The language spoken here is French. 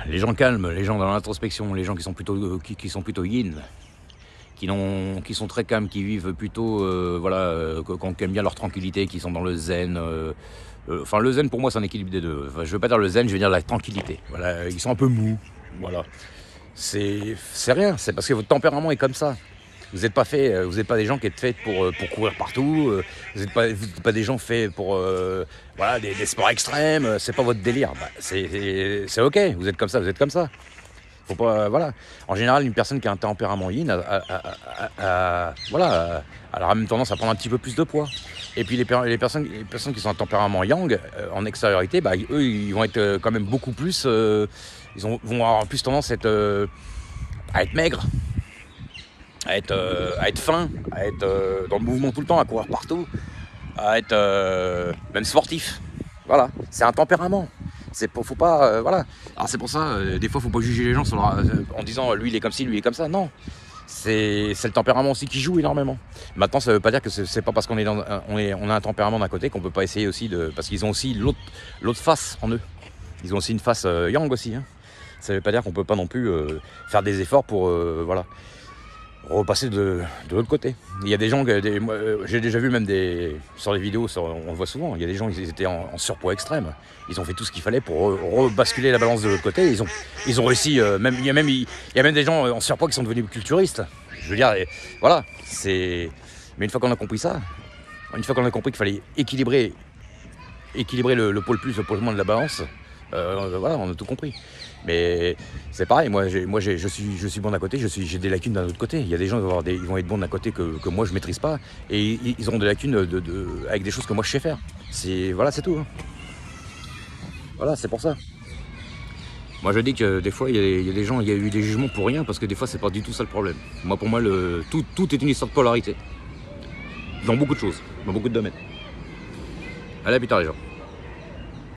Les gens calmes, les gens dans l'introspection, les gens qui sont plutôt, qui sont plutôt yin, qui sont très calmes, qui vivent plutôt, voilà, qui aiment bien leur tranquillité, qui sont dans le zen. Enfin, le zen pour moi c'est un équilibre des deux. Enfin, je veux pas dire le zen, je veux dire la tranquillité. Voilà, ils sont un peu mous. Voilà, c'est rien. C'est parce que votre tempérament est comme ça. Vous n'êtes pas fait, vous n'êtes pas des gens qui êtes faits pour courir partout. Vous n'êtes pas des gens faits pour voilà, des sports extrêmes. C'est pas votre délire. Bah, c'est ok. Vous êtes comme ça. Vous êtes comme ça. Faut pas, voilà. En général, une personne qui a un tempérament yin voilà, elle a même tendance à prendre un petit peu plus de poids. Et puis les personnes qui sont un tempérament yang, en extériorité, bah, eux, ils vont être quand même beaucoup plus... vont avoir plus tendance à être maigres, à être fin, à être dans le mouvement tout le temps, à courir partout, à être même sportif. Voilà, c'est un tempérament. Faut pas, voilà. Alors c'est pour ça, des fois, faut pas juger les gens en disant lui il est comme ci, lui il est comme ça. Non, c'est le tempérament aussi qui joue énormément. Maintenant, ça veut pas dire que c'est pas parce qu'on est on a un tempérament d'un côté qu'on peut pas essayer aussi parce qu'ils ont aussi l'autre face en eux. Ils ont aussi une face yang aussi. Hein. Ça veut pas dire qu'on peut pas non plus faire des efforts pour voilà, repasser de l'autre côté. Il y a des gens, j'ai déjà vu même sur les vidéos, on le voit souvent, il y a des gens qui étaient en surpoids extrême. Ils ont fait tout ce qu'il fallait pour rebasculer la balance de l'autre côté. Ils ont réussi, il y a même des gens en surpoids qui sont devenus culturistes. Je veux dire, voilà, mais une fois qu'on a compris ça, une fois qu'on a compris qu'il fallait équilibrer le pôle plus, le pôle moins de la balance, voilà, on a tout compris. Mais c'est pareil, je suis bon d'un côté, j'ai des lacunes d'un autre côté. Il y a des gens ils vont être bons d'un côté que moi je maîtrise pas, et ils auront des lacunes avec des choses que moi je sais faire. Voilà, c'est tout. Hein. Voilà, c'est pour ça. Moi je dis que des fois il y a des gens, il y a eu des jugements pour rien, parce que des fois c'est pas du tout ça le problème. Pour moi, tout est une histoire de polarité. Dans beaucoup de choses, dans beaucoup de domaines. Allez, à plus tard les gens.